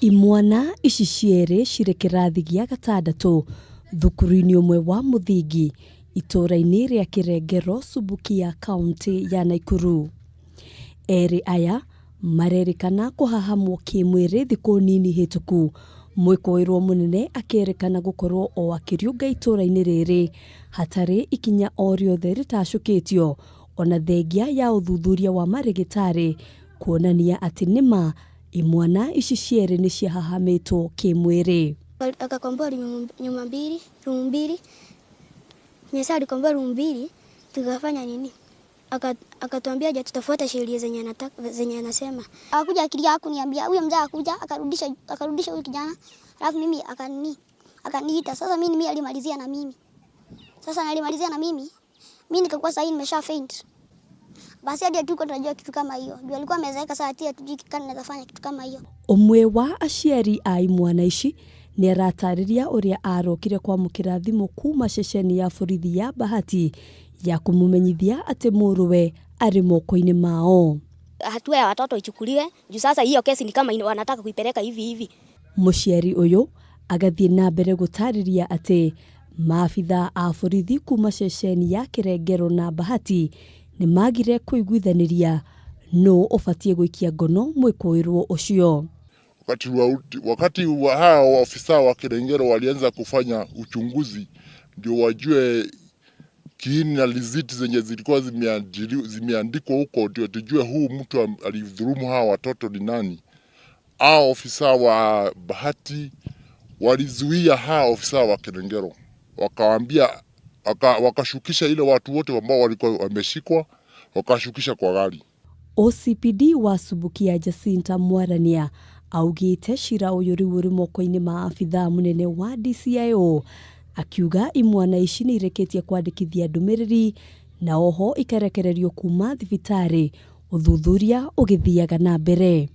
Imwana ici cieri cirĩ kĩrathi gĩa gatandatu thukuru-ini ũmwe wa muthingi ituura-ini ria Kirengero Subukia kaunti ya Nakuru. Eri aya marerikana kuhahamwo kimwiri thiku nini hituku, mwikoirwo munene akerekana gukorwo o akiriunga ituura-ini riri hatari ikinya o riothe ritacukitio ona thengia ya uthuthuria wa marigitari kuonania ati nima Imwana ici cieri nicirahahamitwo kimwiri. Akakomboa nyuma mbili, rumu mbili. Nyesa alikomboa rumu mbili, tukafanya nini? Akatuambia je tutafuata sheria zenye anasema. Akakuja akilia kuniambia huyo mzee akakuja akarudisha huyo kijana. Alafu mimi akaniita. Sasa mimi alimalizia na mimi. Mimi nikakuwa sasa nimesha faint. Basi hadi tuko tunajua kitu kama hiyo. Ndio alikuwa amezeeka saa ati tujui kama anaweza fanya kitu kama hiyo. Umwe wa acieri a Imwana ici ni aratariria uria arokire kwamukira thimu kuuma ceceni ya borithi ya Bahati ya kumumenyithia ati muruwe ari moko-ini mao. Hatua ya watoto ichukuliwe juu sasa hiyo kesi ni kama wanataka kuipeleka hivi. Mucieri uyu agathie na mbere gutariria ati maafitha a borithi kuuma ceceni ya Kirengero na Bahati ni magire kuiguithaniria no ufatie gwikia ngono mwikoirwo ucio. Wakati wa hao ofisa wa Kirengero walianza kufanya uchunguzi ndio wajue kiini na liziti zenye zilikuwa zimeandikwa huko, ndio tujue huu mtu alidhulumu hawa watoto ni nani. Hao ofisa wa Bahati walizuia hao ofisa wa Kirengero, wakawaambia wakashukisha ile watu wote ambao walikuwa wameshikwa, wakashukisha kwa gari. OCPD wa Subukia Jacinta Mwarania augite shira uyu uri moko-ini ma afitha munene wa DCIO akiuga Imwana ici ni ireketie kwandikithia ndumiriri na oho ikarekererio kuuma thibitari uthuthuria ugithiaga na mbere.